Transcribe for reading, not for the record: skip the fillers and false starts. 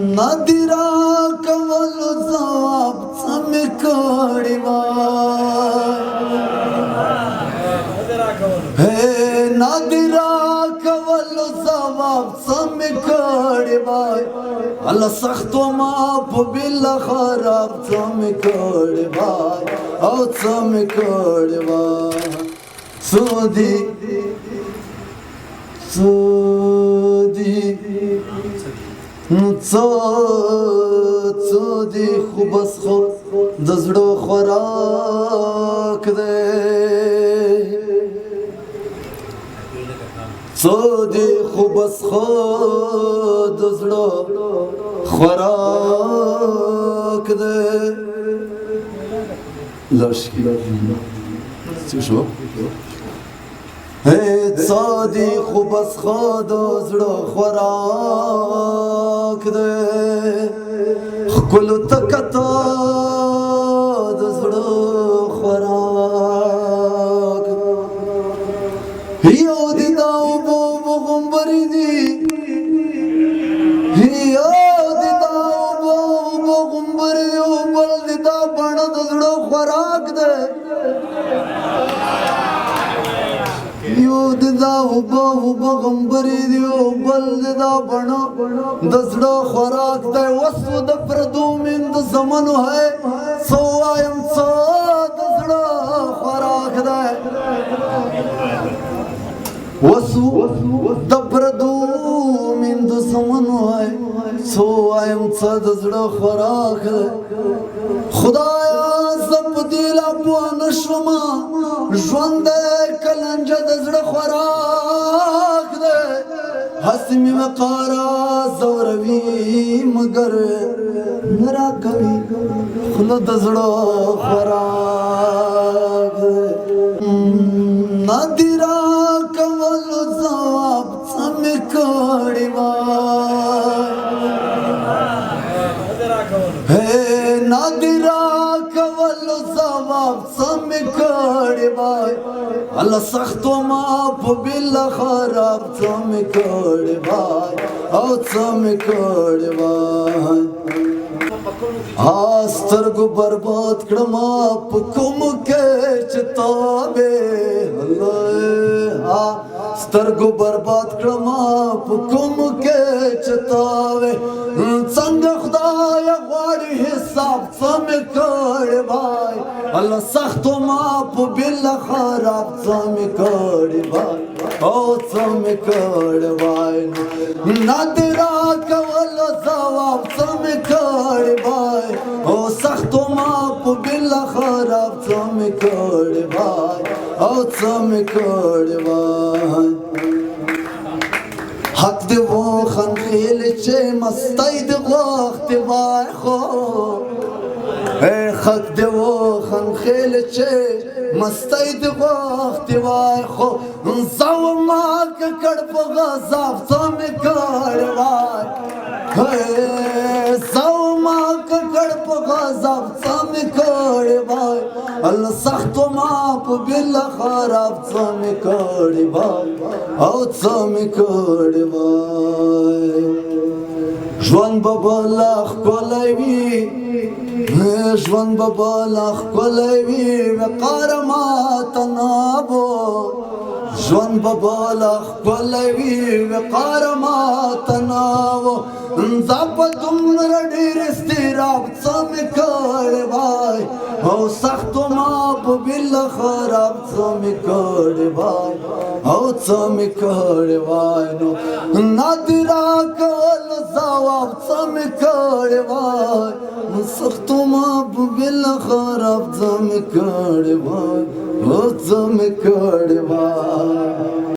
نادرا کولو ثواب څه مې کړي وای نادرا کولو ثواب څه مې کړي وای الله سختو ما په بل خراب څه مې کړي وای او څه مې کړي وای سودی څو دی خو بس خو د زړه خوراک دی څو دی خو بس خو د زړه خوراک دی لاشکی څه شو څو دی خو بس خو د زړه خوراک دی ښکلو ته کته د زړه خوراک یو دی دا اوبه غومبرې دي یو دی دا اوبه غومبرې دي او بل دی دا بڼه د زړه خوراک دی یو د دا اوبه غومبرې دي او بل د دا بڼه د زړه خوراک دی وسو د پردو میند زمنو ہے څه وایم څه د زړه خوراک دی وسو د پردو میند زمنو ہے څه وایم څه د زړه خوراک دی خدایا زه په دې لا پوه نه شومه ژوند دی کلنجه د زړه خوراک دی هسې مې وقاره زوروي مګر نه راکوي خوله د زړه خوراک دی نادرا کولو ثواب څه مې کړي وای نادرا کولو ثواب څه مې کړي وای الله سختو ما په بل خراب څه مې کړي وای او څه مې کړي وای سترګو برباد کړم په کوم کې چې تابې الله سترګو برباد کړم په کوم کې چې تابې څنګه خدای غواړي حساب څه مې کړي وای الله سختو ما په بل خراب څه مې کړي وای او څه مې کړي وای نادرا کولو ثواب څه مې کړي وای او سختو ما په بل خراب څه مې کړي وای او څه مې کړي وای حق دی و خنخیل چې مستی د وخت وای خو حق دی و خنخیل چې مستی د وخت وای خو زو ما کړ په غضب څه مې کړي وای زو ما کړ په غضب څه مې کړي وای الله سختو ما په بل خراب څه مې کړي وای او څه مې کړي وای ژوند به بلا ښکلی وي ژوند به بلا ښکلی وي وقار ماته نابو ژوند به بلا ښکلی وي وقار ماته نابو دا په دومره ډېر اضطراب څه مې کړی وای او سختو ما په بل خراب څه مې کړی وای او څه مې کړی وای نو نادرا کولو ثواب څه مې کړی وای سختو ما په بل خراب څه مې کړی وای او څه مې کړی وای